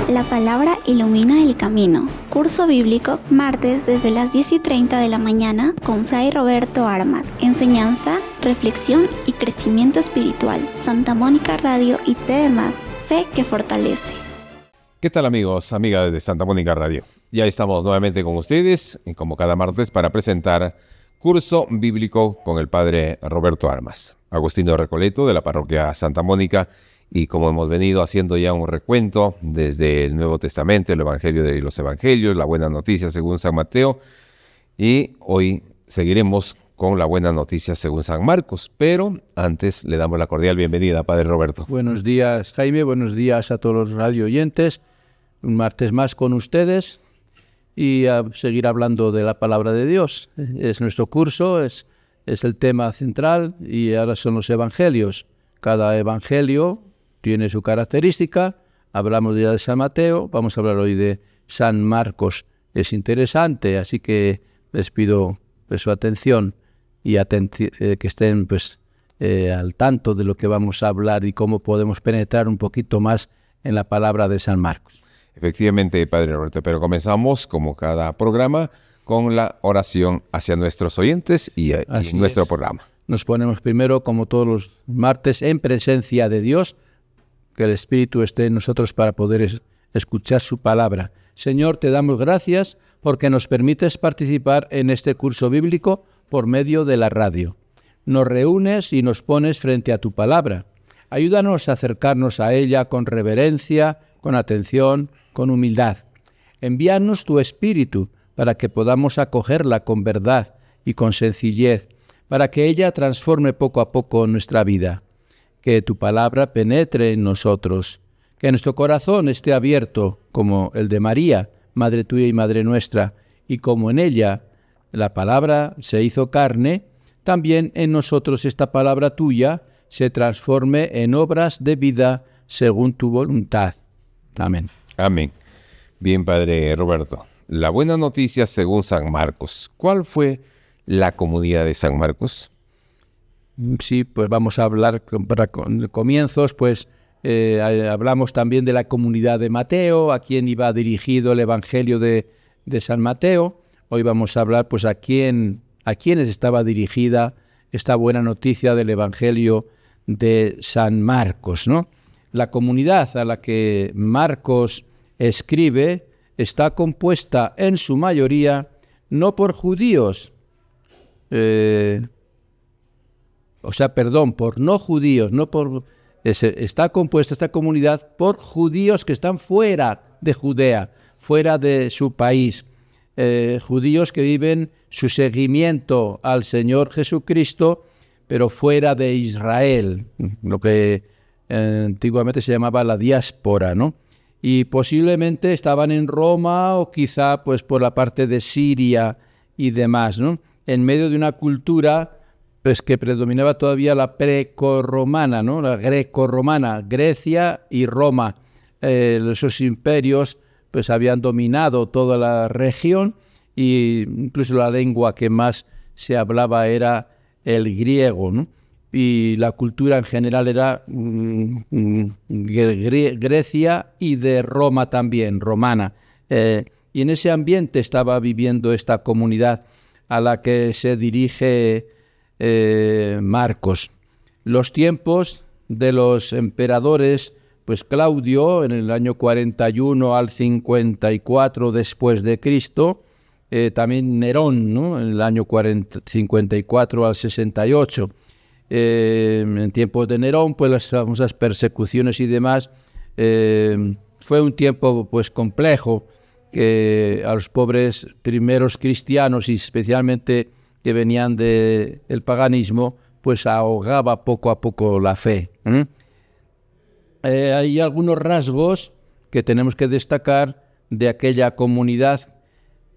La palabra ilumina el camino. Curso bíblico, martes desde las 10:30 de la mañana con Fray Roberto Armas. Enseñanza, reflexión y crecimiento espiritual. Santa Mónica Radio y TV+, fe que fortalece. ¿Qué tal amigos, amigas de Santa Mónica Radio? Ya estamos nuevamente con ustedes, como cada martes, para presentar Curso Bíblico con el Padre Roberto Armas, agustino Recoleto de la Parroquia Santa Mónica. Y como hemos venido haciendo ya un recuento desde el Nuevo Testamento, el Evangelio de los Evangelios, la Buena Noticia según San Mateo, y hoy seguiremos con la Buena Noticia según San Marcos, pero antes le damos la cordial bienvenida a Padre Roberto. Buenos días, Jaime, buenos días a todos los radio oyentes, un martes más con ustedes y a seguir hablando de la Palabra de Dios. Es nuestro curso, es el tema central y ahora son los Evangelios. Cada Evangelio tiene su característica. Hablamos ya de San Mateo, vamos a hablar hoy de San Marcos. Es interesante, así que les pido su atención y que estén al tanto de lo que vamos a hablar y cómo podemos penetrar un poquito más en la palabra de San Marcos. Efectivamente, Padre Roberto, pero comenzamos, como cada programa, con la oración hacia nuestros oyentes y nuestro programa. Nos ponemos primero, como todos los martes, en presencia de Dios, que el Espíritu esté en nosotros para poder escuchar su palabra. Señor, te damos gracias porque nos permites participar en este curso bíblico por medio de la radio. Nos reúnes y nos pones frente a tu palabra. Ayúdanos a acercarnos a ella con reverencia, con atención, con humildad. Envíanos tu Espíritu para que podamos acogerla con verdad y con sencillez, para que ella transforme poco a poco nuestra vida. Que tu palabra penetre en nosotros, que nuestro corazón esté abierto como el de María, Madre tuya y Madre nuestra, y como en ella la palabra se hizo carne, también en nosotros esta palabra tuya se transforme en obras de vida según tu voluntad. Amén. Amén. Bien, Padre Roberto. La Buena Noticia según San Marcos. ¿Cuál fue la comunidad de San Marcos? Sí, pues vamos a hablar para comienzos, hablamos también de la comunidad de Mateo, a quién iba dirigido el Evangelio de San Mateo. Hoy vamos a hablar a quiénes estaba dirigida esta buena noticia del Evangelio de San Marcos, ¿no? La comunidad a la que Marcos escribe está compuesta en su mayoría no por judíos, por no judíos, está compuesta esta comunidad por judíos que están fuera de Judea, fuera de su país, judíos que viven su seguimiento al Señor Jesucristo, pero fuera de Israel, lo que antiguamente se llamaba la diáspora, ¿no? Y posiblemente estaban en Roma o quizá por la parte de Siria y demás, ¿no? En medio de una cultura que predominaba todavía la precorromana, ¿no? La grecorromana, Grecia y Roma. Esos imperios habían dominado toda la región e incluso la lengua que más se hablaba era el griego, ¿no? Y la cultura en general era Grecia y de Roma también, romana. Y en ese ambiente estaba viviendo esta comunidad a la que se dirige Marcos. Los tiempos de los emperadores, Claudio en el año 41 al 54 después de Cristo, también Nerón, ¿no? En el año 54 al 68. En tiempos de Nerón, las famosas persecuciones y demás, fue un tiempo complejo que a los pobres primeros cristianos y especialmente que venían del paganismo, ahogaba poco a poco la fe. Hay algunos rasgos que tenemos que destacar de aquella comunidad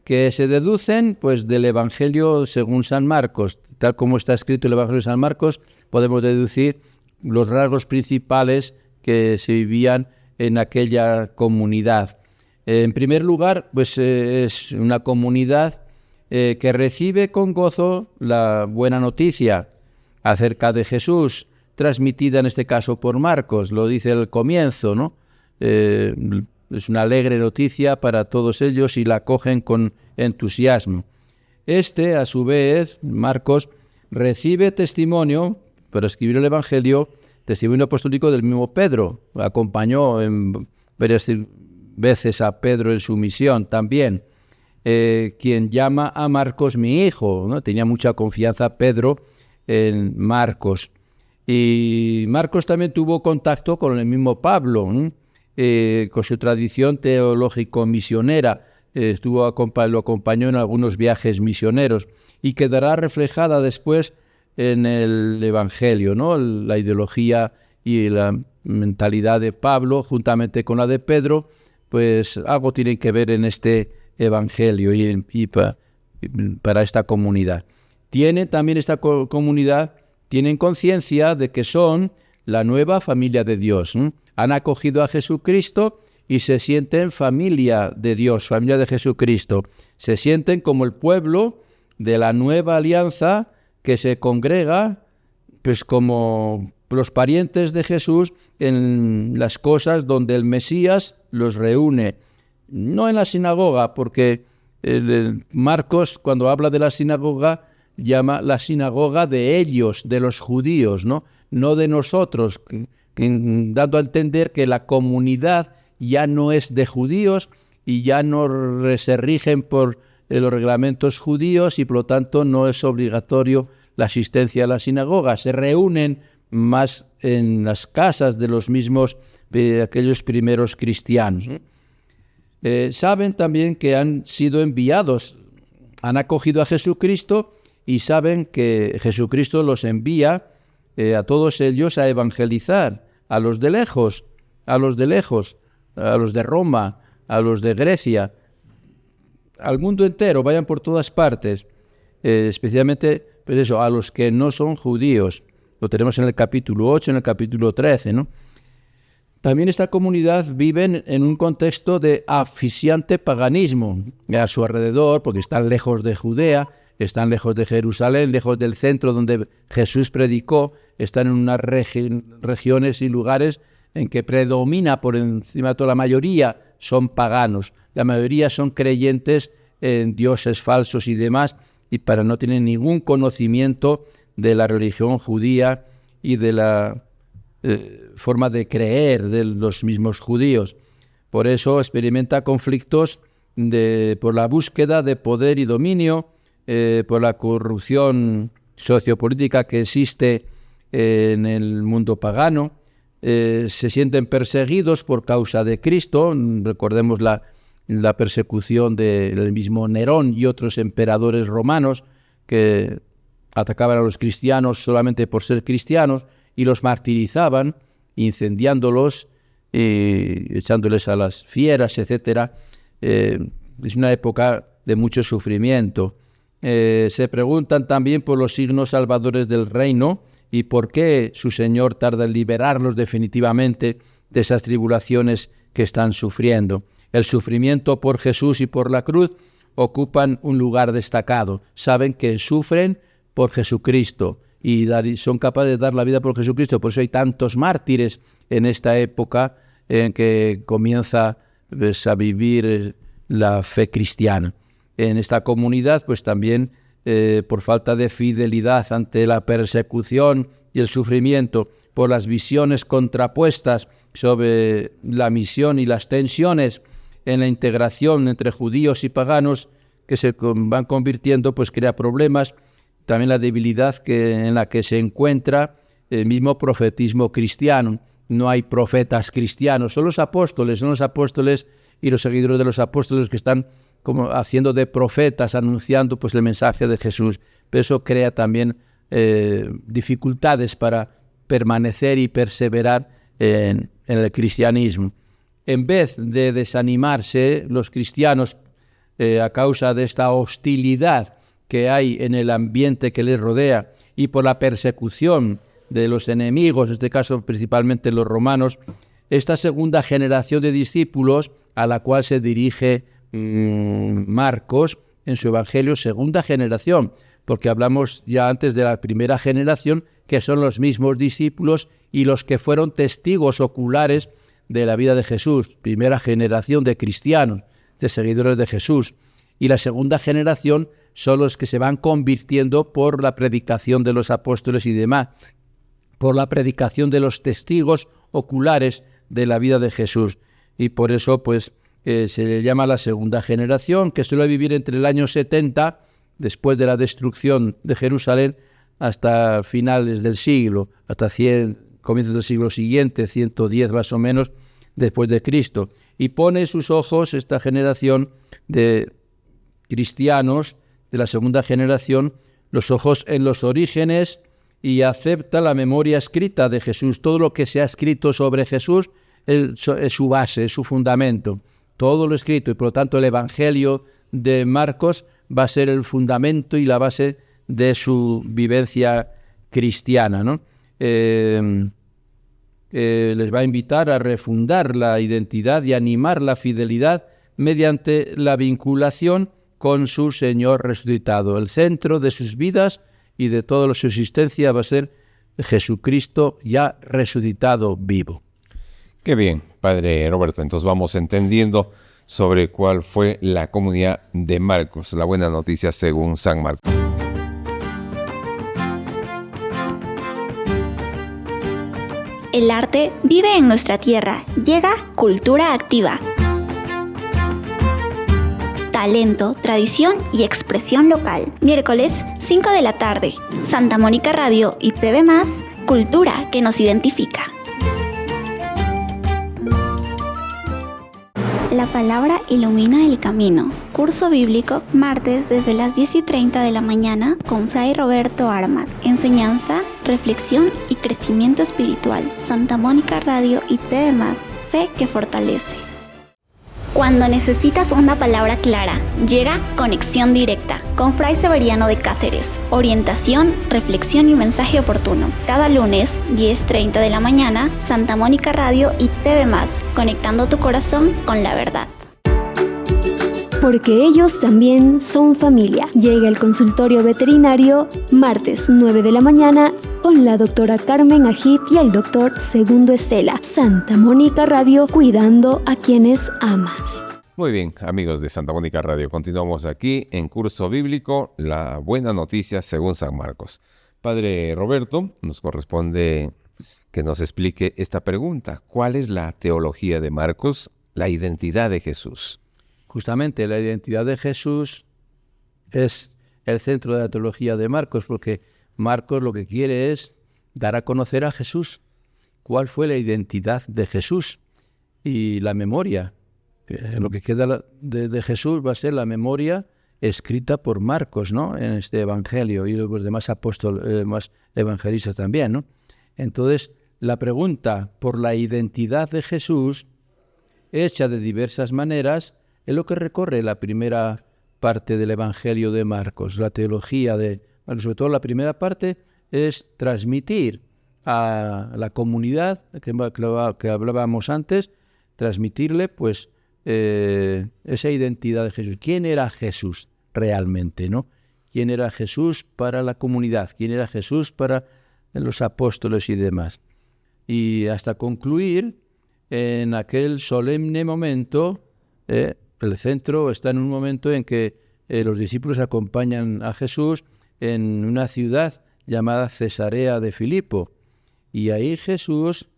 que se deducen del Evangelio según San Marcos. Tal como está escrito el Evangelio de San Marcos, podemos deducir los rasgos principales que se vivían en aquella comunidad. En primer lugar, es una comunidad que recibe con gozo la buena noticia acerca de Jesús, transmitida en este caso por Marcos, lo dice el comienzo, ¿no? es una alegre noticia para todos ellos y la acogen con entusiasmo. A su vez, Marcos, recibe testimonio, para escribir el Evangelio, testimonio apostólico del mismo Pedro. Acompañó en varias veces a Pedro en su misión también, quien llama a Marcos mi hijo, ¿no? Tenía mucha confianza Pedro en Marcos. Y Marcos también tuvo contacto con el mismo Pablo, con su tradición teológico-misionera. Lo acompañó en algunos viajes misioneros y quedará reflejada después en el Evangelio, ¿no? La ideología y la mentalidad de Pablo, juntamente con la de Pedro, pues algo tienen que ver en este Evangelio y para esta comunidad. También esta comunidad tienen conciencia de que son la nueva familia de Dios. Han acogido a Jesucristo y se sienten familia de Dios, familia de Jesucristo. Se sienten como el pueblo de la nueva alianza que se congrega, pues como los parientes de Jesús en las cosas donde el Mesías los reúne. No en la sinagoga, porque Marcos, cuando habla de la sinagoga, llama la sinagoga de ellos, de los judíos, no de nosotros, dando a entender que la comunidad ya no es de judíos y ya no se rigen por los reglamentos judíos y por lo tanto no es obligatorio la asistencia a la sinagoga. Se reúnen más en las casas de los mismos, de aquellos primeros cristianos. Saben también que han sido enviados, han acogido a Jesucristo y saben que Jesucristo los envía a todos ellos a evangelizar, a los de lejos, a los de Roma, a los de Grecia, al mundo entero, vayan por todas partes, especialmente pues eso, a los que no son judíos. Lo tenemos en el capítulo 8, en el capítulo 13, ¿no? También esta comunidad vive en un contexto de asfixiante paganismo a su alrededor, porque están lejos de Judea, están lejos de Jerusalén, lejos del centro donde Jesús predicó, están en unas regiones y lugares en que predomina por encima de toda la mayoría son paganos, la mayoría son creyentes en dioses falsos y demás, y no tienen ningún conocimiento de la religión judía y de la forma de creer de los mismos judíos. Por eso experimenta conflictos por la búsqueda de poder y dominio, por la corrupción sociopolítica que existe en el mundo pagano. Se sienten perseguidos por causa de Cristo. Recordemos la persecución del mismo Nerón y otros emperadores romanos que atacaban a los cristianos solamente por ser cristianos y los martirizaban, incendiándolos, echándoles a las fieras, etc. Es una época de mucho sufrimiento. Se preguntan también por los signos salvadores del reino y por qué su Señor tarda en liberarlos definitivamente de esas tribulaciones que están sufriendo. El sufrimiento por Jesús y por la cruz ocupan un lugar destacado. Saben que sufren por Jesucristo y son capaces de dar la vida por Jesucristo. Por eso hay tantos mártires en esta época en que comienza a vivir la fe cristiana. En esta comunidad, pues también por falta de fidelidad ante la persecución y el sufrimiento, por las visiones contrapuestas sobre la misión y las tensiones en la integración entre judíos y paganos que se van convirtiendo, pues crea problemas. También la debilidad en la que se encuentra el mismo profetismo cristiano. No hay profetas cristianos, son los apóstoles y los seguidores de los apóstoles que están como haciendo de profetas, anunciando pues el mensaje de Jesús. Pero eso crea también dificultades para permanecer y perseverar en el cristianismo. En vez de desanimarse los cristianos a causa de esta hostilidad que hay en el ambiente que les rodea y por la persecución de los enemigos, en este caso principalmente los romanos, esta segunda generación de discípulos a la cual se dirige Marcos en su Evangelio, segunda generación, porque hablamos ya antes de la primera generación, que son los mismos discípulos y los que fueron testigos oculares de la vida de Jesús, primera generación de cristianos, de seguidores de Jesús, y la segunda generación son los que se van convirtiendo por la predicación de los apóstoles y demás, por la predicación de los testigos oculares de la vida de Jesús. Y por eso pues se le llama la segunda generación, que suele vivir entre el año 70, después de la destrucción de Jerusalén, hasta finales del siglo, hasta comienzos del siglo siguiente, 110 más o menos, después de Cristo. Y pone sus ojos, esta generación de cristianos de la segunda generación, los ojos en los orígenes y acepta la memoria escrita de Jesús. Todo lo que se ha escrito sobre Jesús es su base, es su fundamento. Todo lo escrito, y por lo tanto el Evangelio de Marcos va a ser el fundamento y la base de su vivencia cristiana, ¿no? Les va a invitar a refundar la identidad y animar la fidelidad mediante la vinculación con su Señor resucitado. El centro de sus vidas y de toda su existencia va a ser Jesucristo ya resucitado vivo. Qué bien, Padre Roberto. Entonces vamos entendiendo sobre cuál fue la comunidad de Marcos, la buena noticia según San Marcos. El arte vive en nuestra tierra. Llega Cultura Activa. Talento, tradición y expresión local. Miércoles, 5 de la tarde. Santa Mónica Radio y TV+, cultura que nos identifica. La palabra ilumina el camino. Curso bíblico, martes desde las 10:30 de la mañana con Fray Roberto Armas. Enseñanza, reflexión y crecimiento espiritual. Santa Mónica Radio y TV+, fe que fortalece. Cuando necesitas una palabra clara, llega Conexión Directa con Fray Severiano de Cáceres. Orientación, reflexión y mensaje oportuno. Cada lunes, 10:30 de la mañana, Santa Mónica Radio y TV+, conectando tu corazón con la verdad. Porque ellos también son familia. Llega el consultorio veterinario, martes 9 de la mañana, con la doctora Carmen Ajib y el doctor Segundo Estela. Santa Mónica Radio, cuidando a quienes amas. Muy bien, amigos de Santa Mónica Radio, continuamos aquí en Curso Bíblico, la buena noticia según San Marcos. Padre Roberto, nos corresponde que nos explique esta pregunta. ¿Cuál es la teología de Marcos, la identidad de Jesús? Justamente la identidad de Jesús es el centro de la teología de Marcos, porque Marcos lo que quiere es dar a conocer a Jesús. ¿Cuál fue la identidad de Jesús? Y la memoria. Lo que queda de Jesús va a ser la memoria escrita por Marcos, ¿no? En este evangelio, y los demás apóstoles, más evangelistas también, ¿no? Entonces, la pregunta por la identidad de Jesús, hecha de diversas maneras, es lo que recorre la primera parte del Evangelio de Marcos, la teología sobre todo la primera parte es transmitir a la comunidad que hablábamos antes, transmitirle pues esa identidad de Jesús. ¿Quién era Jesús realmente, no? ¿Quién era Jesús para la comunidad? ¿Quién era Jesús para los apóstoles y demás? Y hasta concluir en aquel solemne momento, el centro está en un momento en que los discípulos acompañan a Jesús en una ciudad llamada Cesarea de Filipo. Y ahí Jesús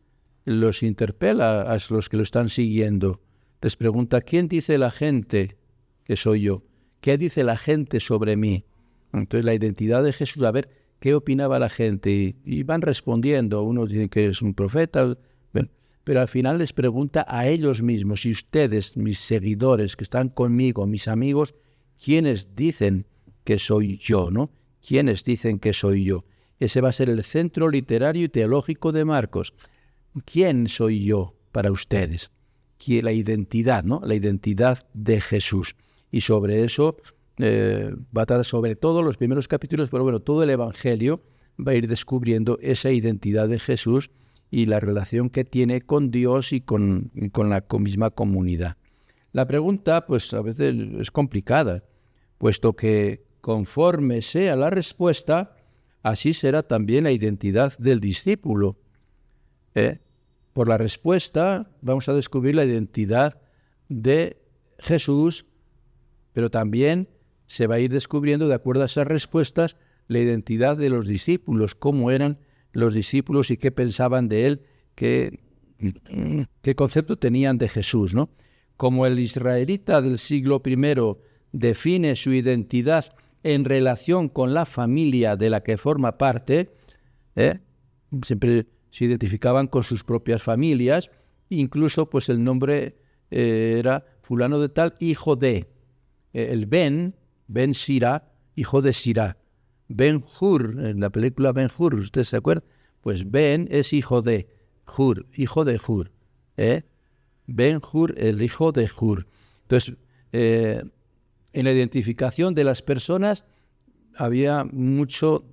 los interpela a los que lo están siguiendo. Les pregunta, ¿quién dice la gente que soy yo? ¿Qué dice la gente sobre mí? Entonces la identidad de Jesús, a ver, ¿qué opinaba la gente? Y van respondiendo. Unos dicen que es un profeta. Bueno, pero al final les pregunta a ellos mismos, y ustedes, mis seguidores que están conmigo, mis amigos, ¿quiénes dicen que soy yo, no? ¿Quiénes dicen que soy yo? Ese va a ser el centro literario y teológico de Marcos. ¿Quién soy yo para ustedes? La identidad, ¿no? La identidad de Jesús. Y sobre eso va a tratar sobre todo los primeros capítulos, pero bueno, todo el Evangelio va a ir descubriendo esa identidad de Jesús y la relación que tiene con Dios y con la misma comunidad. La pregunta, pues a veces es complicada, puesto que conforme sea la respuesta, así será también la identidad del discípulo. por la respuesta vamos a descubrir la identidad de Jesús, pero también se va a ir descubriendo, de acuerdo a esas respuestas, la identidad de los discípulos, cómo eran los discípulos y qué pensaban de él, qué concepto tenían de Jesús, ¿no? Como el israelita del siglo I define su identidad en relación con la familia de la que forma parte, siempre se identificaban con sus propias familias, incluso pues el nombre era fulano de tal, hijo de, el Ben Sira, hijo de Sira, Ben Hur, en la película Ben Hur, ¿usted se acuerda? Pues Ben es hijo de Hur, Ben Hur, el hijo de Hur. Entonces, en la identificación de las personas había mucho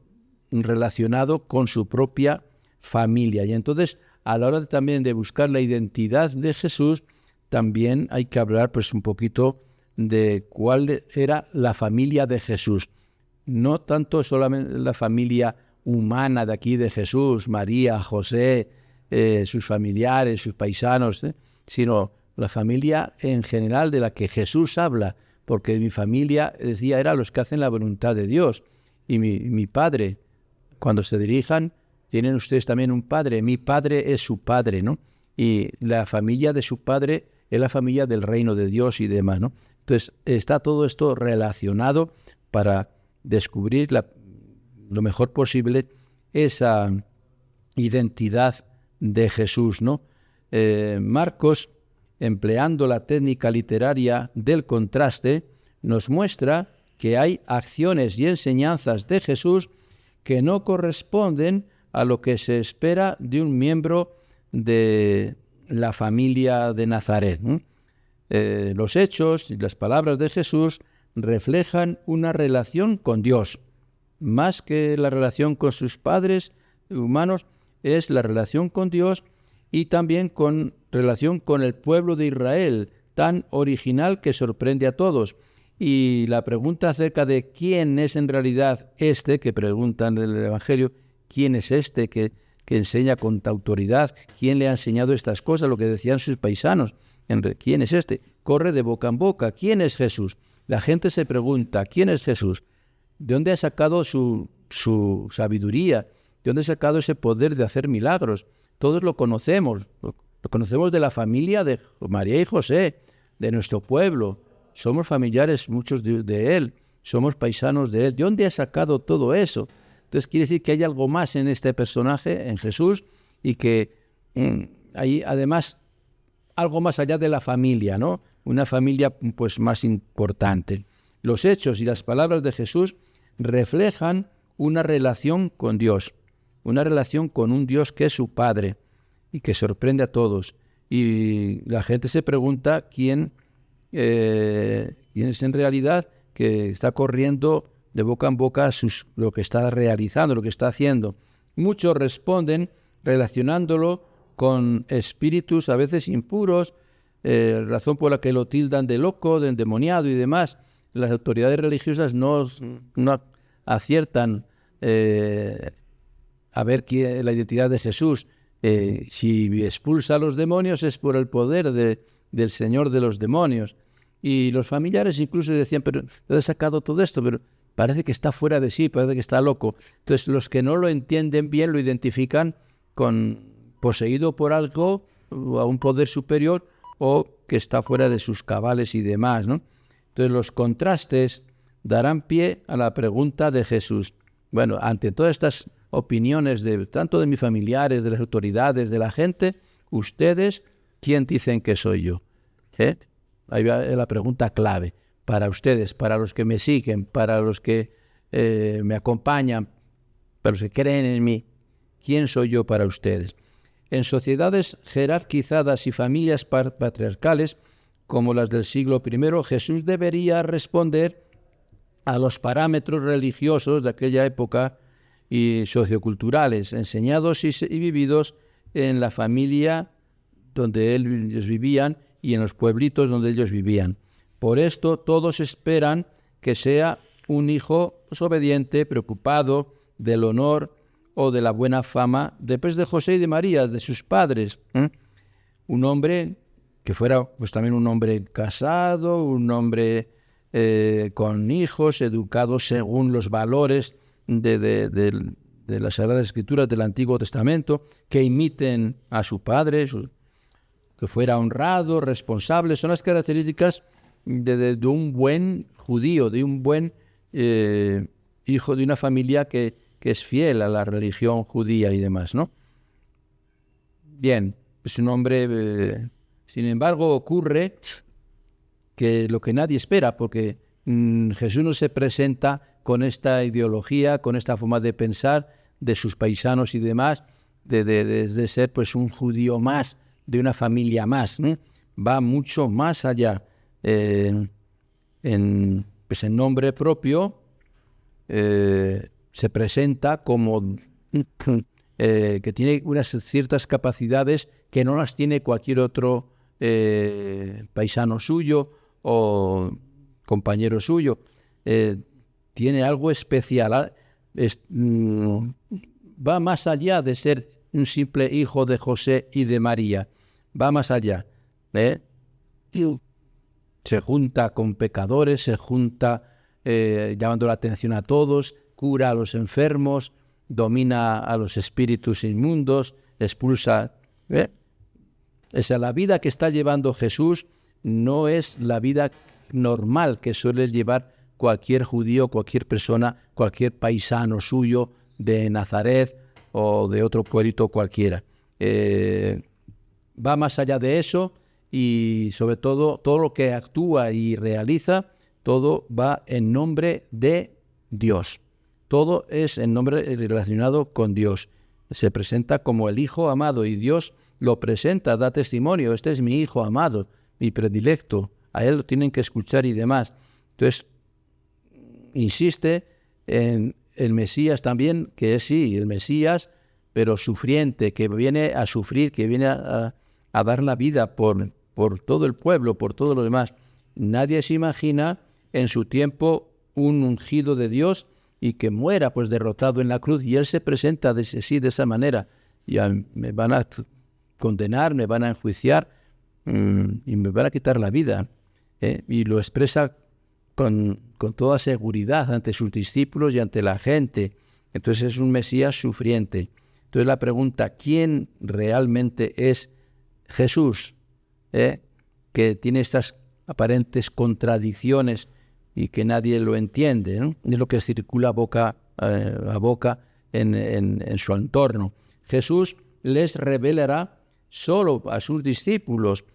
relacionado con su propia familia. Y entonces, a la hora también de buscar la identidad de Jesús, también hay que hablar pues un poquito de cuál era la familia de Jesús. No tanto solamente la familia humana de aquí de Jesús, María, José, sus familiares, sus paisanos, sino la familia en general de la que Jesús habla, porque mi familia, decía, era los que hacen la voluntad de Dios. Y mi padre, cuando se dirijan, tienen ustedes también un padre, mi padre es su padre, ¿no? Y la familia de su padre es la familia del reino de Dios y demás, ¿no? Entonces, está todo esto relacionado para descubrir lo mejor posible esa identidad de Jesús, ¿no? Marcos, empleando la técnica literaria del contraste, nos muestra que hay acciones y enseñanzas de Jesús que no corresponden a lo que se espera de un miembro de la familia de Nazaret, ¿no? Los hechos y las palabras de Jesús reflejan una relación con Dios. Más que la relación con sus padres humanos, es la relación con Dios y también con relación con el pueblo de Israel, tan original que sorprende a todos. Y la pregunta acerca de quién es en realidad este, que preguntan en el Evangelio, quién es este que enseña con autoridad, quién le ha enseñado estas cosas, lo que decían sus paisanos, quién es este, corre de boca en boca, quién es Jesús. La gente se pregunta, ¿quién es Jesús? ¿De dónde ha sacado su sabiduría? ¿De dónde ha sacado ese poder de hacer milagros? Todos lo conocemos de la familia de María y José, de nuestro pueblo. Somos familiares muchos de él, somos paisanos de él. ¿De dónde ha sacado todo eso? Entonces quiere decir que hay algo más en este personaje, en Jesús, y que hay además algo más allá de la familia, ¿no? Una familia pues más importante. Los hechos y las palabras de Jesús reflejan una relación con Dios, una relación con un Dios que es su Padre y que sorprende a todos. Y la gente se pregunta quién es en realidad que está corriendo de boca en boca lo que está realizando, lo que está haciendo. Muchos responden relacionándolo con espíritus a veces impuros, razón por la que lo tildan de loco, de endemoniado y demás. Las autoridades religiosas no aciertan a ver la identidad de Jesús. Si expulsa a los demonios es por el poder del Señor de los demonios. Y los familiares incluso decían, pero ¿dónde he sacado todo esto? Pero parece que está fuera de sí, parece que está loco. Entonces los que no lo entienden bien lo identifican con poseído por algo, o a un poder superior, o que está fuera de sus cabales y demás, ¿no? Entonces los contrastes darán pie a la pregunta de Jesús. Bueno, ante todas estas opiniones tanto de mis familiares, de las autoridades, de la gente, ustedes, ¿quién dicen que soy yo? Ahí va la pregunta clave. Para ustedes, para los que me siguen, para los que me acompañan, para los que creen en mí, ¿quién soy yo para ustedes? En sociedades jerarquizadas y familias patriarcales, como las del siglo I, Jesús debería responder a los parámetros religiosos de aquella época y socioculturales, enseñados y vividos en la familia donde ellos vivían y en los pueblitos donde ellos vivían. Por esto todos esperan que sea un hijo obediente, preocupado del honor o de la buena fama después de José y de María, de sus padres. Un hombre que fuera pues también un hombre casado, un hombre con hijos, educado según los valores de las Sagradas Escrituras del Antiguo Testamento, que imiten a su padre, que fuera honrado, responsable. Son las características de un buen judío, de un buen hijo de una familia que es fiel a la religión judía y demás, ¿no? Bien, es un hombre... sin embargo, ocurre que lo que nadie espera, porque Jesús no se presenta con esta ideología, con esta forma de pensar de sus paisanos y demás, de ser pues un judío más, de una familia más, ¿no? Va mucho más allá. Pues en nombre propio se presenta como que tiene unas ciertas capacidades que no las tiene cualquier otro paisano suyo o compañero suyo. Tiene algo especial. Va más allá de ser un simple hijo de José y de María. Va más allá. Se junta con pecadores, se junta llamando la atención a todos, cura a los enfermos, domina a los espíritus inmundos, expulsa... Esa, la vida que está llevando Jesús no es la vida normal que suele llevar cualquier judío, cualquier persona, cualquier paisano suyo de Nazaret o de otro pueblito cualquiera. Va más allá de eso y sobre todo lo que actúa y realiza, todo va en nombre de Dios. Todo es en nombre relacionado con Dios. Se presenta como el Hijo amado y Dios lo presenta, da testimonio. Este es mi Hijo amado, mi predilecto. A él lo tienen que escuchar y demás. Entonces, insiste en el Mesías también, que es sí, el Mesías, pero sufriente, que viene a sufrir, que viene a dar la vida por todo el pueblo, por todo lo demás. Nadie se imagina en su tiempo un ungido de Dios y que muera pues derrotado en la cruz, y él se presenta de esa manera. Ya me van a condenar, me van a enjuiciar y me van a quitar la vida. Y lo expresa con toda seguridad ante sus discípulos y ante la gente. Entonces es un Mesías sufriente. Entonces la pregunta, ¿quién realmente es Jesús? Que tiene estas aparentes contradicciones y que nadie lo entiende, ¿no? Es lo que circula boca a boca en su entorno. Jesús les revelará solo a sus discípulos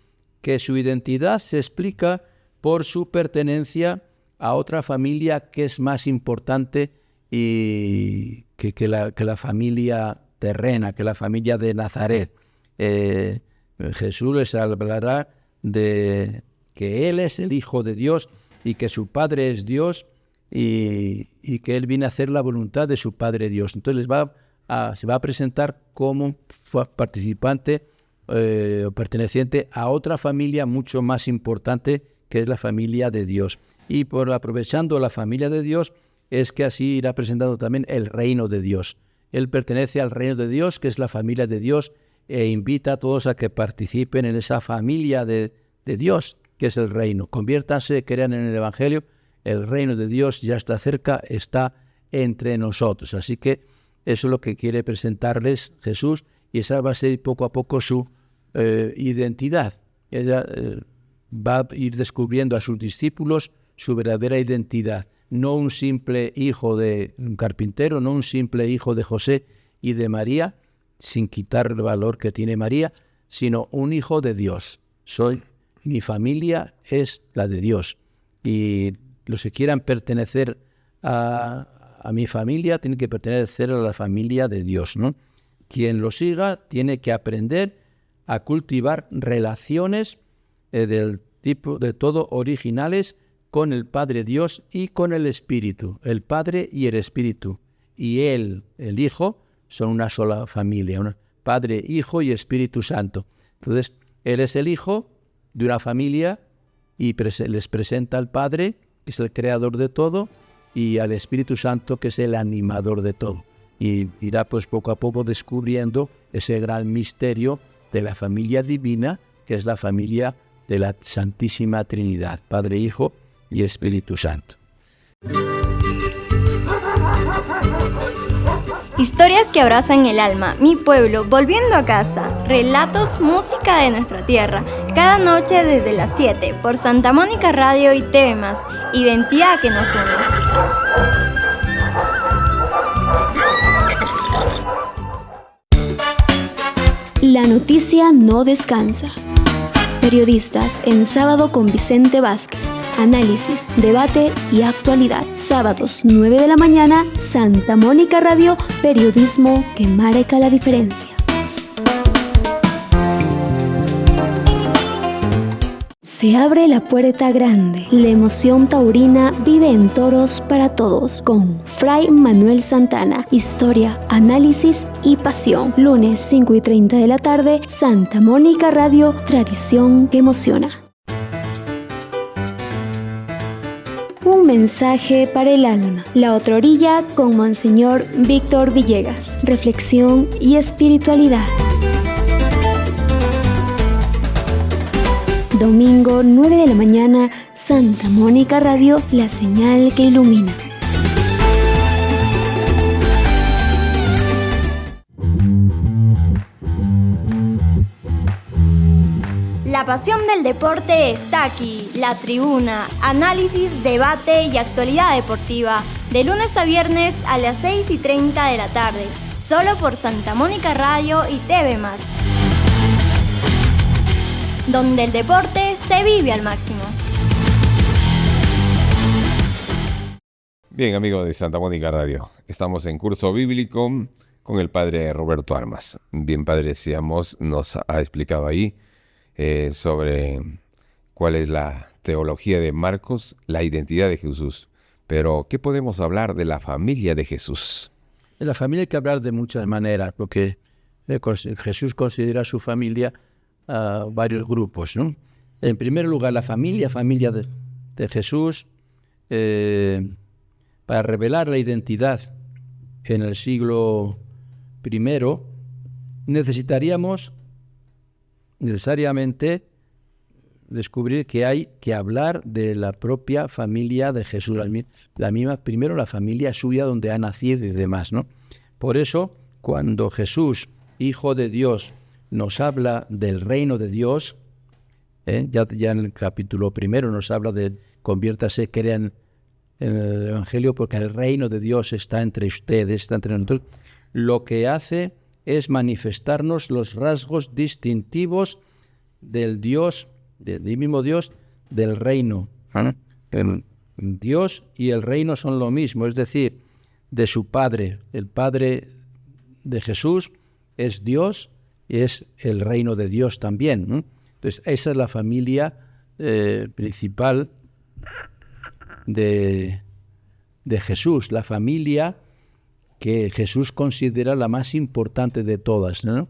que su identidad se explica por su pertenencia a otra familia que es más importante y que la familia terrena, que la familia de Nazaret. Jesús les hablará de que Él es el Hijo de Dios y que su Padre es Dios y que Él viene a hacer la voluntad de su Padre Dios. Entonces se va a presentar como participante o perteneciente a otra familia mucho más importante, que es la familia de Dios. Y por aprovechando la familia de Dios, es que así irá presentando también el reino de Dios. Él pertenece al reino de Dios, que es la familia de Dios, e invita a todos a que participen en esa familia de Dios, que es el reino. Conviértanse, crean en el Evangelio, el reino de Dios ya está cerca, está entre nosotros. Así que eso es lo que quiere presentarles Jesús, y esa va a ser poco a poco su identidad. Ella va a ir descubriendo a sus discípulos su verdadera identidad. No un simple hijo de un carpintero, no un simple hijo de José y de María, sin quitar el valor que tiene María, sino un hijo de Dios. Mi familia es la de Dios. Y los que quieran pertenecer a mi familia tienen que pertenecer a la familia de Dios, ¿no? Quien lo siga tiene que aprender a cultivar relaciones del tipo de todo originales con el Padre Dios y con el Espíritu, el Padre y el Espíritu. Y Él, el Hijo, son una sola familia, Padre, Hijo y Espíritu Santo. Entonces, Él es el Hijo de una familia y les presenta al Padre, que es el creador de todo, y al Espíritu Santo, que es el animador de todo. y irá pues poco a poco descubriendo ese gran misterio de la familia divina, que es la familia de la Santísima Trinidad, Padre, Hijo y Espíritu Santo. Historias que abrazan el alma, mi pueblo, volviendo a casa. Relatos, música de nuestra tierra. Cada noche desde las 7 por Santa Mónica Radio y TV+. Identidad que nos une. La noticia no descansa. Periodistas en Sábado con Vicente Vázquez. Análisis, debate y actualidad. Sábados 9 de la mañana, Santa Mónica Radio, periodismo que marca la diferencia. Se abre la puerta grande. La emoción taurina vive en Toros para Todos con Fray Manuel Santana. Historia, análisis y pasión. Lunes 5:30 de la tarde, Santa Mónica Radio, tradición que emociona. Un mensaje para el alma. La otra orilla con Monseñor Víctor Villegas. Reflexión y espiritualidad. Domingo 9 de la mañana, Santa Mónica Radio, la señal que ilumina. La pasión del deporte está aquí. La tribuna, análisis, debate y actualidad deportiva. De lunes a viernes a las 6:30 de la tarde. Solo por Santa Mónica Radio y TV+. Donde el deporte se vive al máximo. Bien, amigos de Santa Mónica Radio, estamos en curso bíblico con el padre Roberto Armas. Bien, padre, nos ha explicado ahí sobre cuál es la teología de Marcos, la identidad de Jesús. Pero, ¿qué podemos hablar de la familia de Jesús? De la familia hay que hablar de muchas maneras, porque Jesús considera a su familia a varios grupos, ¿no? En primer lugar, la familia de Jesús, para revelar la identidad en el siglo I, necesariamente descubrir que hay que hablar de la propia familia de Jesús, primero la familia suya donde ha nacido y demás, ¿no? Por eso, cuando Jesús, Hijo de Dios, nos habla del reino de Dios, ya en el capítulo 1 nos habla de conviértase, crean en el Evangelio, porque el reino de Dios está entre ustedes, está entre nosotros. Lo que hace es manifestarnos los rasgos distintivos del Dios, del mismo Dios, del reino. Dios y el reino son lo mismo, es decir, de su Padre. El Padre de Jesús es Dios, es el reino de Dios también, ¿no? Entonces, esa es la familia principal de Jesús, la familia que Jesús considera la más importante de todas, ¿no?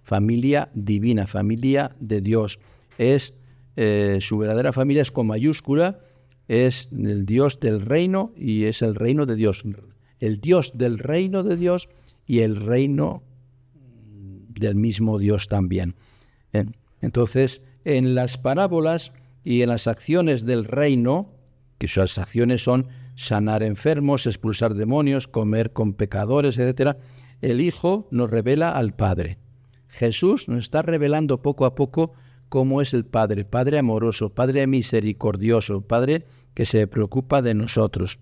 Familia divina, familia de Dios. Su verdadera familia es con mayúscula, es el Dios del reino y es el reino de Dios. El Dios del reino de Dios y el reino del mismo Dios también. Entonces, en las parábolas y en las acciones del reino, que sus acciones son sanar enfermos, expulsar demonios, comer con pecadores, etc., el Hijo nos revela al Padre. Jesús nos está revelando poco a poco cómo es el Padre, Padre amoroso, Padre misericordioso, Padre que se preocupa de nosotros.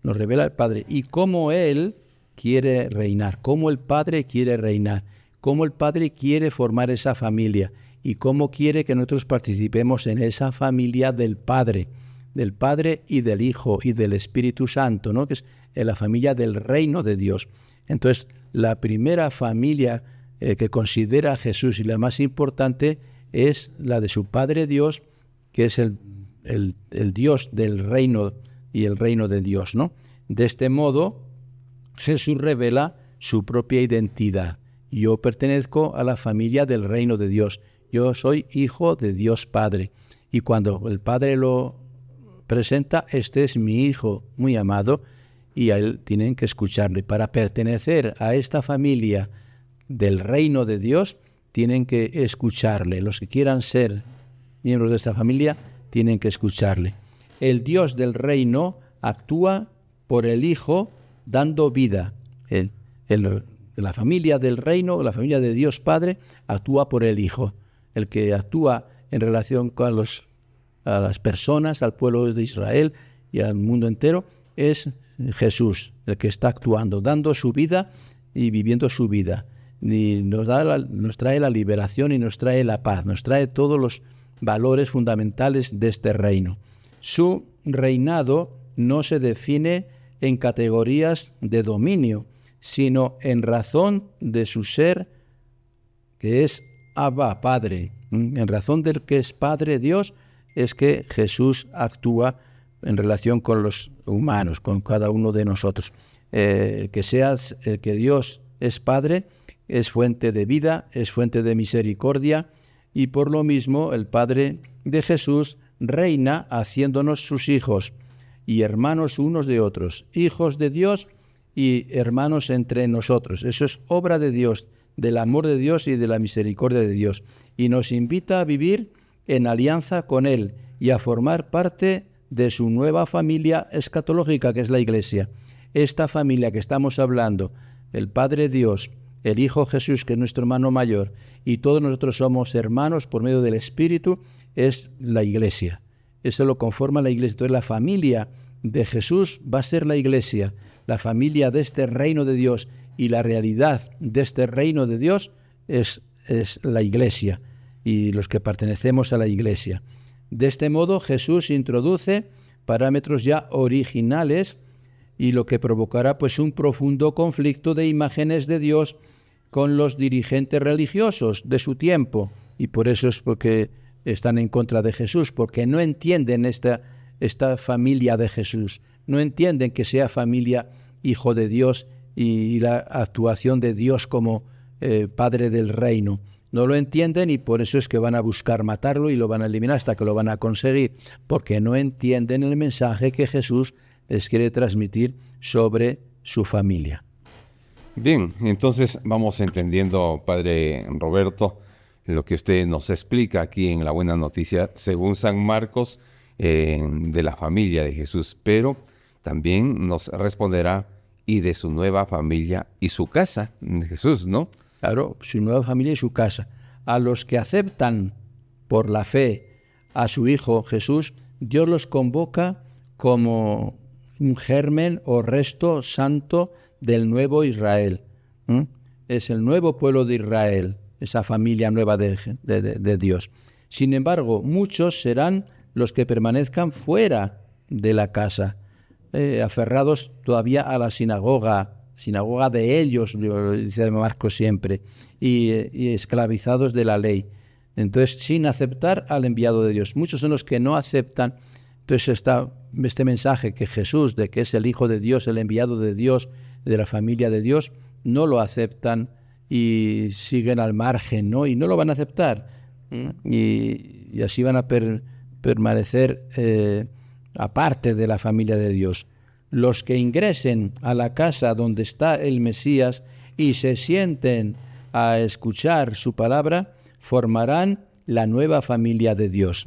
Nos revela el Padre y cómo Él quiere reinar, cómo el Padre quiere reinar, cómo el Padre quiere formar esa familia y cómo quiere que nosotros participemos en esa familia del Padre y del Hijo y del Espíritu Santo, ¿no? Que es la familia del reino de Dios. Entonces, la primera familia que considera a Jesús y la más importante es la de su Padre Dios, que es el Dios del reino y el reino de Dios, ¿no? De este modo, Jesús revela su propia identidad. Yo pertenezco a la familia del reino de Dios. Yo soy hijo de Dios Padre. Y cuando el Padre lo presenta, este es mi Hijo muy amado, y a Él tienen que escucharle. Para pertenecer a esta familia del reino de Dios, tienen que escucharle. Los que quieran ser miembros de esta familia tienen que escucharle. El Dios del reino actúa por el Hijo dando vida. La familia del reino, la familia de Dios Padre, actúa por el Hijo. El que actúa en relación con a las personas, al pueblo de Israel y al mundo entero, es Jesús, el que está actuando, dando su vida y viviendo su vida. Y nos trae la liberación y nos trae la paz, nos trae todos los valores fundamentales de este reino. Su reinado no se define en categorías de dominio, sino en razón de su ser, que es Abba, Padre. En razón del que es Padre Dios, es que Jesús actúa en relación con los humanos, con cada uno de nosotros. Que Dios es Padre, es fuente de vida, es fuente de misericordia, y por lo mismo el Padre de Jesús reina haciéndonos sus hijos y hermanos unos de otros, hijos de Dios y hermanos entre nosotros. Eso es obra de Dios, del amor de Dios y de la misericordia de Dios, y nos invita a vivir en alianza con Él y a formar parte de su nueva familia escatológica, que es la Iglesia. Esta familia que estamos hablando, el Padre Dios, el Hijo Jesús, que es nuestro hermano mayor, y todos nosotros somos hermanos por medio del Espíritu, es la Iglesia. Eso lo conforma la Iglesia. Entonces la familia de Jesús va a ser la Iglesia, la familia de este reino de Dios, y la realidad de este reino de Dios es la Iglesia y los que pertenecemos a la Iglesia. De este modo Jesús introduce parámetros ya originales, y lo que provocará pues un profundo conflicto de imágenes de Dios con los dirigentes religiosos de su tiempo, y por eso es porque están en contra de Jesús, porque no entienden esta familia de Jesús, no entienden que sea familia hijo de Dios y la actuación de Dios como Padre del reino. No lo entienden, y por eso es que van a buscar matarlo y lo van a eliminar hasta que lo van a conseguir, porque no entienden el mensaje que Jesús les quiere transmitir sobre su familia. Bien, entonces vamos entendiendo, Padre Roberto, lo que usted nos explica aquí en La Buena Noticia, según San Marcos, de la familia de Jesús, pero también nos responderá y de su nueva familia y su casa, Jesús, ¿no? Claro, su nueva familia y su casa. A los que aceptan por la fe a su Hijo Jesús, Dios los convoca como un germen o resto santo del nuevo Israel. Es el nuevo pueblo de Israel, esa familia nueva de Dios. Sin embargo, muchos serán los que permanezcan fuera de la casa, aferrados todavía a la sinagoga de ellos, dice Marcos siempre, y esclavizados de la ley. Entonces, sin aceptar al enviado de Dios. Muchos son los que no aceptan. Entonces está este mensaje que Jesús, de que es el Hijo de Dios, el enviado de Dios, de la familia de Dios, no lo aceptan y siguen al margen, ¿no? Y no lo van a aceptar. Y así van a permanecer aparte de la familia de Dios. Los que ingresen a la casa donde está el Mesías y se sienten a escuchar su palabra, formarán la nueva familia de Dios.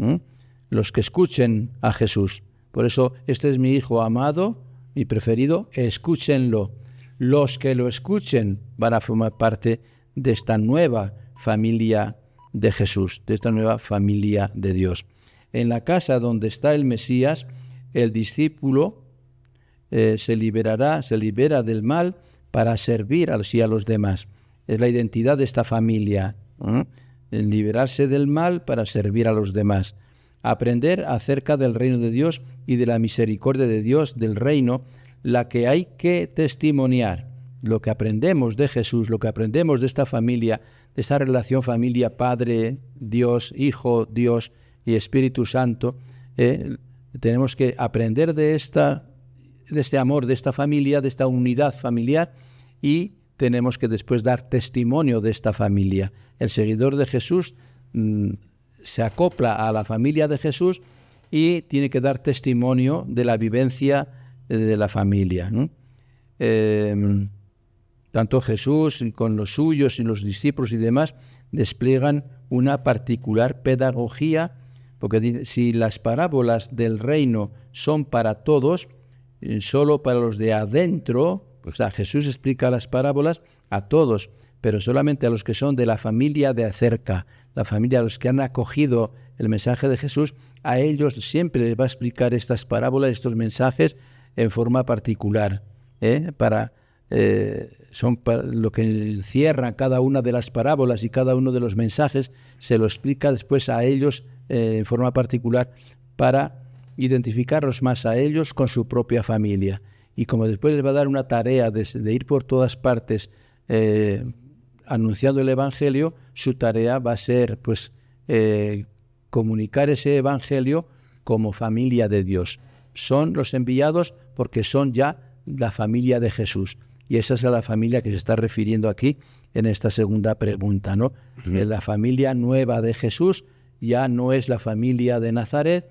Los que escuchen a Jesús. Por eso, este es mi Hijo amado y preferido, escúchenlo. Los que lo escuchen van a formar parte de esta nueva familia de Jesús, de esta nueva familia de Dios. En la casa donde está el Mesías, el discípulo se libera del mal para servir así a los demás. Es la identidad de esta familia, el liberarse del mal para servir a los demás. Aprender acerca del reino de Dios y de la misericordia de Dios, del reino, la que hay que testimoniar. Lo que aprendemos de Jesús, lo que aprendemos de esta familia, de esa relación familia Padre, Dios, Hijo, Dios y Espíritu Santo, tenemos que aprender de este amor, de esta familia, de esta unidad familiar, y tenemos que después dar testimonio de esta familia. El seguidor de Jesús se acopla a la familia de Jesús y tiene que dar testimonio de la vivencia de la familia, ¿no? tanto Jesús y con los suyos y los discípulos y demás, despliegan una particular pedagogía, porque si las parábolas del reino son para todos, solo para los de adentro, o sea, Jesús explica las parábolas a todos, pero solamente a los que son de la familia de cerca, la familia, a los que han acogido el mensaje de Jesús, a ellos siempre les va a explicar estas parábolas, estos mensajes en forma particular, son para lo que encierra cada una de las parábolas y cada uno de los mensajes, se lo explica después a ellos en forma particular para identificarlos más a ellos con su propia familia. Y como después les va a dar una tarea de ir por todas partes anunciando el Evangelio, su tarea va a ser comunicar ese Evangelio como familia de Dios. Son los enviados porque son ya la familia de Jesús. Y esa es a la familia que se está refiriendo aquí en esta segunda pregunta, ¿no? La familia nueva de Jesús ya no es la familia de Nazaret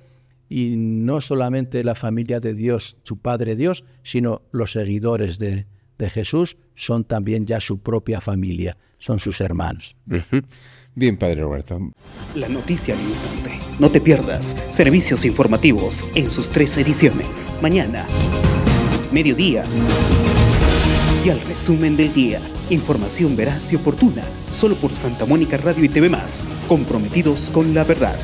y no solamente la familia de Dios, su Padre Dios, sino los seguidores de Jesús son también ya su propia familia, son sus hermanos. Bien, Padre Roberto. La noticia al instante. No te pierdas servicios informativos en sus 3 ediciones. Mañana, mediodía y al resumen del día. Información veraz y oportuna, solo por Santa Mónica Radio y TV+, comprometidos con la verdad.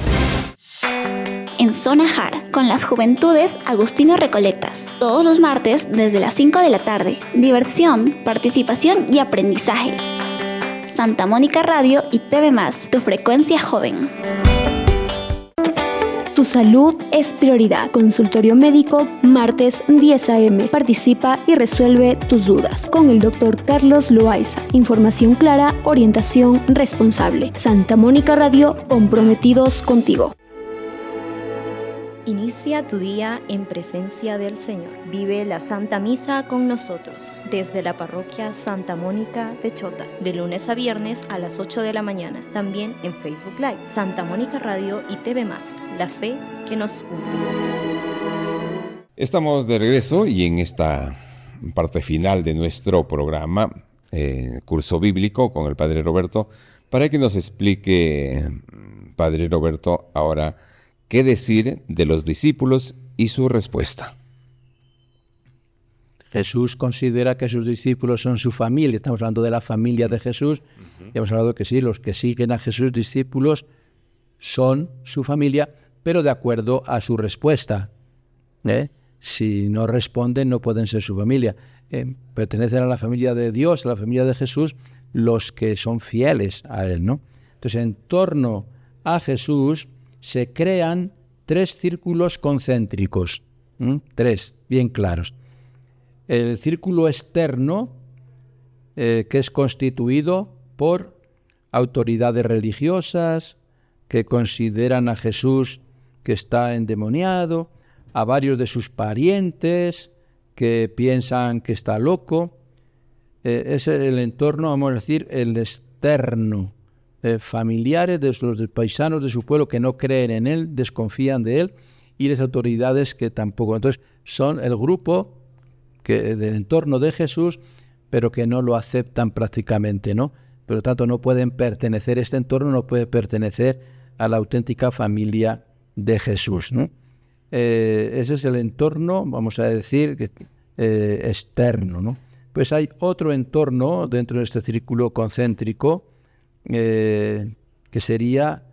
En Zona JAR, con las juventudes Agustino Recoletas, todos los martes desde las 5 de la tarde. Diversión, participación y aprendizaje. Santa Mónica Radio y TV+, tu frecuencia joven. Tu salud es prioridad. Consultorio médico, martes 10 a.m. Participa y resuelve tus dudas con el Dr. Carlos Loaiza. Información clara, orientación responsable. Santa Mónica Radio, comprometidos contigo. Inicia tu día en presencia del Señor. Vive la Santa Misa con nosotros desde la parroquia Santa Mónica de Chota, de lunes a viernes a las 8 de la mañana. También en Facebook Live, Santa Mónica Radio y TV+, la fe que nos une. Estamos de regreso y en esta parte final de nuestro programa, curso bíblico con el Padre Roberto, para que nos explique, Padre Roberto, ahora ¿qué decir de los discípulos y su respuesta? Jesús considera que sus discípulos son su familia. Estamos hablando de la familia de Jesús. Y hemos hablado que sí, los que siguen a Jesús, discípulos, son su familia, pero de acuerdo a su respuesta. Si no responden, no pueden ser su familia. Pertenecen a la familia de Dios, a la familia de Jesús, los que son fieles a Él, ¿no? Entonces, en torno a Jesús se crean 3 círculos concéntricos, 3, bien claros. El círculo externo, que es constituido por autoridades religiosas que consideran a Jesús que está endemoniado, a varios de sus parientes que piensan que está loco. Es el entorno, vamos a decir, el externo. Familiares de los paisanos de su pueblo que no creen en él, desconfían de él, y las autoridades que tampoco. Entonces son el grupo del entorno de Jesús, pero que no lo aceptan prácticamente, ¿no? Por lo tanto, no pueden pertenecer, este entorno no puede pertenecer a la auténtica familia de Jesús, ¿no? Ese es el entorno, vamos a decir, externo, ¿no? Pues hay otro entorno dentro de este círculo concéntrico, que sería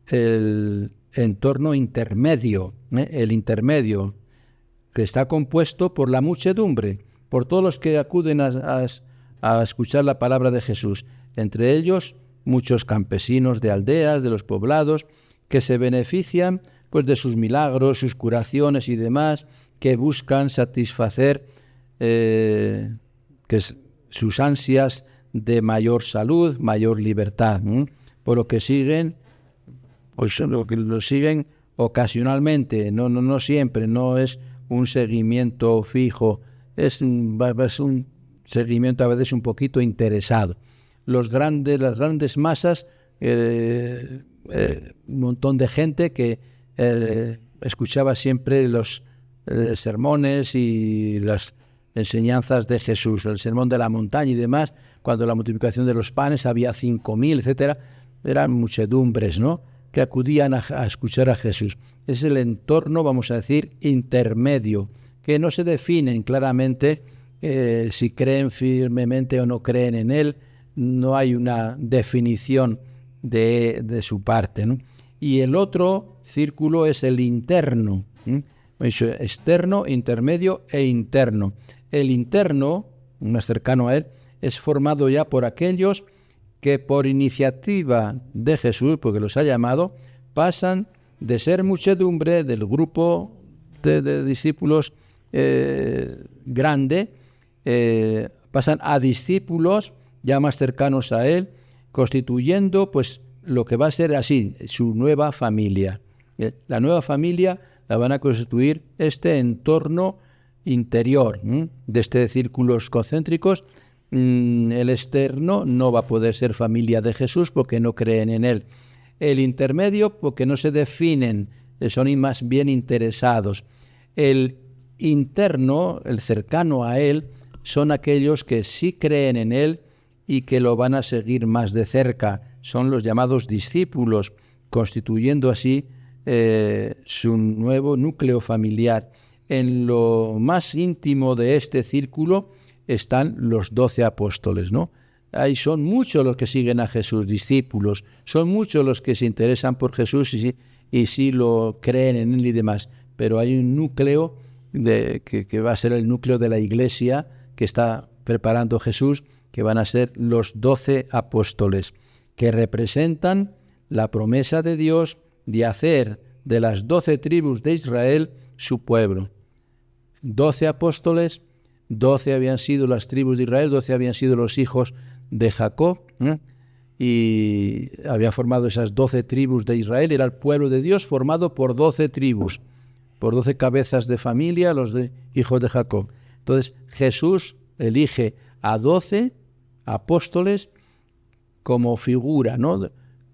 el entorno intermedio, el intermedio, que está compuesto por la muchedumbre, por todos los que acuden a escuchar la palabra de Jesús, entre ellos muchos campesinos de aldeas, de los poblados, que se benefician pues de sus milagros, sus curaciones y demás, que buscan satisfacer sus ansias de mayor salud, mayor libertad, por lo que siguen, pues lo siguen ocasionalmente, no siempre, no es un seguimiento fijo, es un seguimiento a veces un poquito interesado. Las grandes masas, un montón de gente que escuchaba siempre los sermones y enseñanzas de Jesús, el sermón de la montaña y demás, cuando la multiplicación de los panes había 5.000, etcétera, eran muchedumbres, ¿no?, que acudían a escuchar a Jesús. Es el entorno, vamos a decir, intermedio, que no se definen claramente si creen firmemente o no creen en él, no hay una definición de su parte, ¿no? Y el otro círculo es el interno, externo, intermedio e interno. El interno, más cercano a él, es formado ya por aquellos que por iniciativa de Jesús, porque los ha llamado, pasan de ser muchedumbre del grupo de discípulos grande, pasan a discípulos ya más cercanos a él, constituyendo pues lo que va a ser así, su nueva familia. La nueva familia la van a constituir este entorno interior de este círculos concéntricos. El externo no va a poder ser familia de Jesús porque no creen en él. El intermedio porque no se definen, son más bien interesados. El interno, el cercano a él, son aquellos que sí creen en él y que lo van a seguir más de cerca. Son los llamados discípulos, constituyendo así su nuevo núcleo familiar. En lo más íntimo de este círculo están los 12 apóstoles, ¿no? Ahí son muchos los que siguen a Jesús, discípulos, son muchos los que se interesan por Jesús y sí lo creen en él y demás, pero hay un núcleo que va a ser el núcleo de la iglesia que está preparando Jesús, que van a ser los 12 apóstoles, que representan la promesa de Dios de hacer de las 12 tribus de Israel su pueblo. 12 apóstoles, 12 habían sido las tribus de Israel, 12 habían sido los hijos de Jacob, y había formado esas 12 tribus de Israel. Era el pueblo de Dios formado por 12 tribus, por 12 cabezas de familia, los hijos de Jacob. Entonces Jesús elige a 12 apóstoles como figura, ¿no?,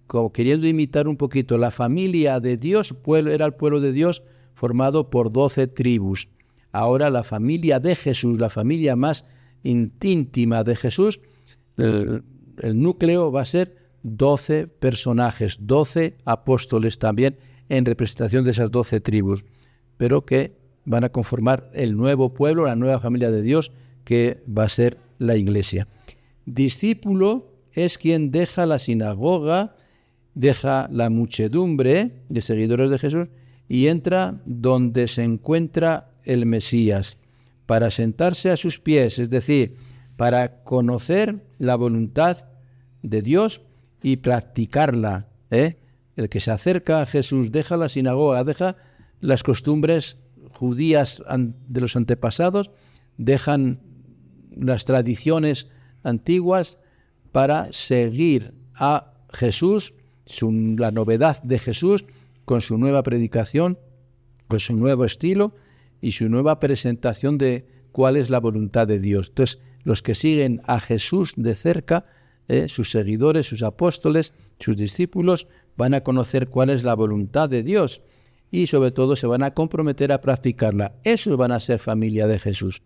como queriendo imitar un poquito la familia de Dios. Era el pueblo de Dios formado por 12 tribus. Ahora la familia de Jesús, la familia más íntima de Jesús, el núcleo va a ser 12 personajes, 12 apóstoles también en representación de esas 12 tribus, pero que van a conformar el nuevo pueblo, la nueva familia de Dios, que va a ser la iglesia. Discípulo es quien deja la sinagoga, deja la muchedumbre de seguidores de Jesús y entra donde se encuentra el Mesías, para sentarse a sus pies, es decir, para conocer la voluntad de Dios y practicarla. El que se acerca a Jesús deja la sinagoga, deja las costumbres judías de los antepasados, dejan las tradiciones antiguas para seguir a Jesús, la novedad de Jesús, con su nueva predicación, con su nuevo estilo y su nueva presentación de cuál es la voluntad de Dios. Entonces, los que siguen a Jesús de cerca, sus seguidores, sus apóstoles, sus discípulos, van a conocer cuál es la voluntad de Dios y sobre todo se van a comprometer a practicarla. Esos van a ser familia de Jesús.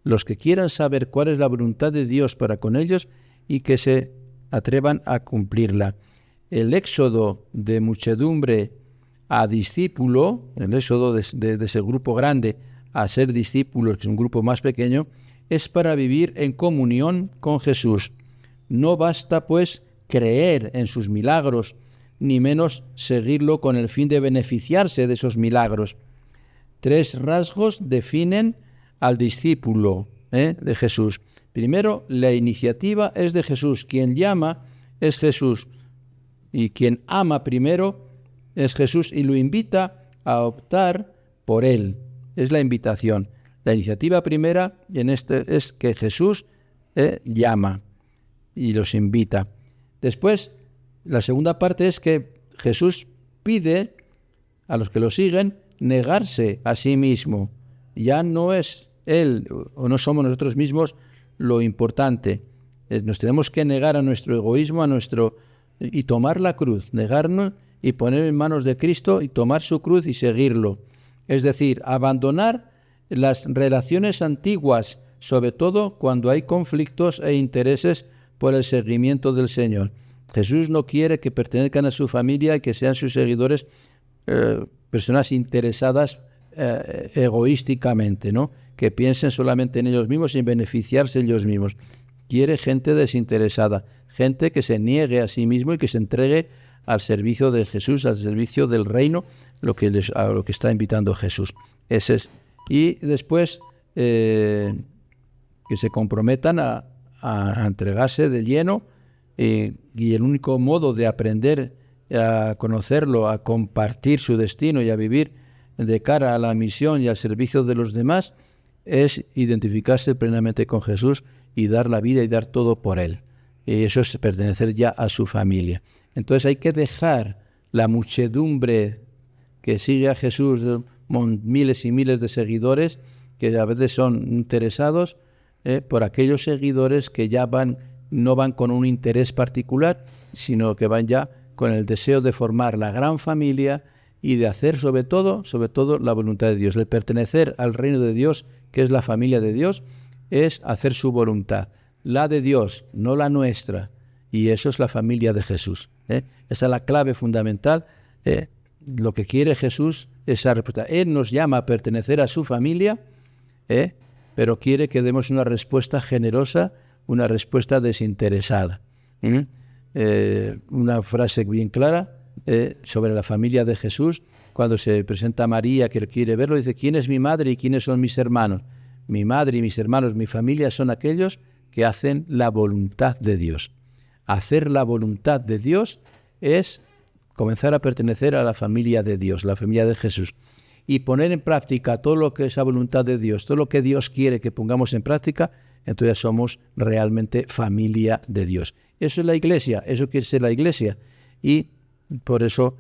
Los que quieran saber cuál es la voluntad de Dios para con ellos y que se atrevan a cumplirla. El éxodo de muchedumbre a discípulo, el éxodo de ese grupo grande a ser discípulos, que es un grupo más pequeño, es para vivir en comunión con Jesús. No basta, pues, creer en sus milagros, ni menos seguirlo con el fin de beneficiarse de esos milagros. 3 rasgos definen al discípulo de Jesús. Primero, la iniciativa es de Jesús. Quien llama es Jesús. Y quien ama primero es Jesús y lo invita a optar por él. Es la invitación. La iniciativa primera es que Jesús llama y los invita. Después, la segunda parte es que Jesús pide a los que lo siguen negarse a sí mismo. Ya no es él o no somos nosotros mismos lo importante. Nos tenemos que negar a nuestro egoísmo, y tomar la cruz, negarnos y poner en manos de Cristo y tomar su cruz y seguirlo. Es decir, abandonar las relaciones antiguas sobre todo cuando hay conflictos e intereses por el seguimiento del Señor. Jesús no quiere que pertenezcan a su familia y que sean sus seguidores personas interesadas egoísticamente, ¿no? Que piensen solamente en ellos mismos y en beneficiarse ellos mismos. Quiere gente desinteresada, gente que se niegue a sí mismo y que se entregue al servicio de Jesús, al servicio del reino, a lo que está invitando Jesús. Ese es. Y después que se comprometan a entregarse de lleno, y el único modo de aprender a conocerlo, a compartir su destino y a vivir de cara a la misión y al servicio de los demás es identificarse plenamente con Jesús y dar la vida y dar todo por Él. Y eso es pertenecer ya a su familia. Entonces hay que dejar la muchedumbre que sigue a Jesús, miles y miles de seguidores que a veces son interesados por aquellos seguidores que ya no van con un interés particular, sino que van ya con el deseo de formar la gran familia y de hacer sobre todo la voluntad de Dios. El pertenecer al reino de Dios, que es la familia de Dios, es hacer su voluntad, la de Dios, no la nuestra. Y eso es la familia de Jesús. Esa es la clave fundamental. Lo que quiere Jesús es esa respuesta. Él nos llama a pertenecer a su familia, pero quiere que demos una respuesta generosa, una respuesta desinteresada. Una frase bien clara sobre la familia de Jesús, cuando se presenta a María que quiere verlo, dice: ¿quién es mi madre y quiénes son mis hermanos? Mi madre y mis hermanos, mi familia, son aquellos que hacen la voluntad de Dios. Hacer la voluntad de Dios es comenzar a pertenecer a la familia de Dios, la familia de Jesús, y poner en práctica todo lo que es esa voluntad de Dios, todo lo que Dios quiere que pongamos en práctica. Entonces somos realmente familia de Dios. Eso es la Iglesia, eso quiere ser la Iglesia. Y por eso,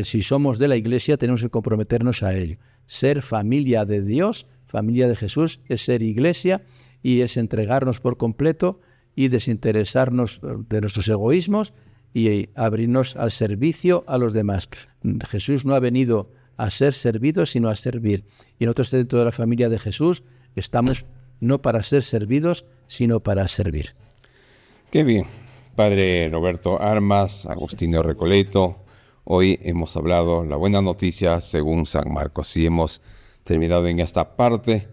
si somos de la Iglesia, tenemos que comprometernos a ello. Ser familia de Dios, familia de Jesús, es ser Iglesia y es entregarnos por completo y desinteresarnos de nuestros egoísmos y abrirnos al servicio a los demás. Jesús no ha venido a ser servido, sino a servir. Y nosotros, dentro de la familia de Jesús, estamos no para ser servidos, sino para servir. Qué bien. Padre Roberto Armas, Agustinio Recoleto, hoy hemos hablado la buena noticia según San Marcos. Y hemos terminado en esta parte,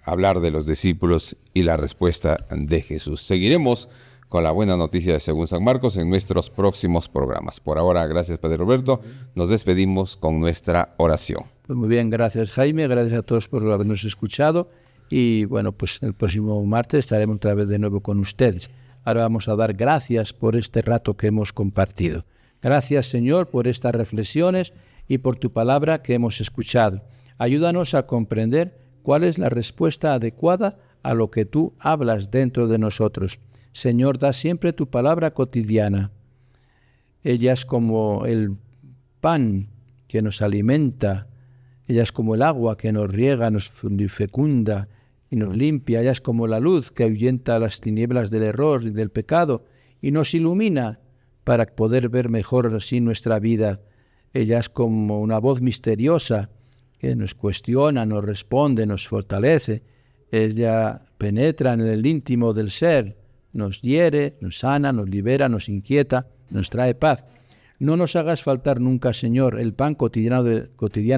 hablar de los discípulos y la respuesta de Jesús. Seguiremos con la buena noticia según San Marcos en nuestros próximos programas. Por ahora, gracias Padre Roberto. Nos despedimos con nuestra oración. Pues muy bien, gracias Jaime, gracias a todos por habernos escuchado. Y bueno, pues el próximo martes estaremos otra vez de nuevo con ustedes. Ahora vamos a dar gracias por este rato que hemos compartido. Gracias, Señor, por estas reflexiones y por tu palabra que hemos escuchado. Ayúdanos a comprender cuál es la respuesta adecuada a lo que tú hablas dentro de nosotros. Señor, da siempre tu palabra cotidiana. Ella es como el pan que nos alimenta. Ella es como el agua que nos riega, nos fecunda y nos limpia. Ella es como la luz que ahuyenta las tinieblas del error y del pecado y nos ilumina para poder ver mejor así nuestra vida. Ella es como una voz misteriosa que nos cuestiona, nos responde, nos fortalece. Ella penetra en el íntimo del ser, nos hiere, nos sana, nos libera, nos inquieta, nos trae paz. No nos hagas faltar nunca, Señor, el pan cotidiano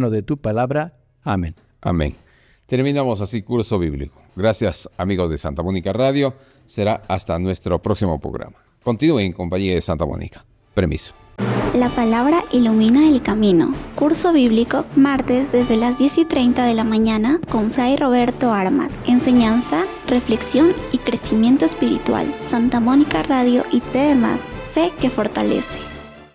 de tu palabra. Amén. Amén. Terminamos así curso bíblico. Gracias, amigos de Santa Mónica Radio. Será hasta nuestro próximo programa. Continúen en compañía de Santa Mónica. Permiso. La palabra ilumina el camino. Curso bíblico, martes desde las 10:30 de la mañana con Fray Roberto Armas. Enseñanza, reflexión y crecimiento espiritual. Santa Mónica Radio y TV+, fe que fortalece.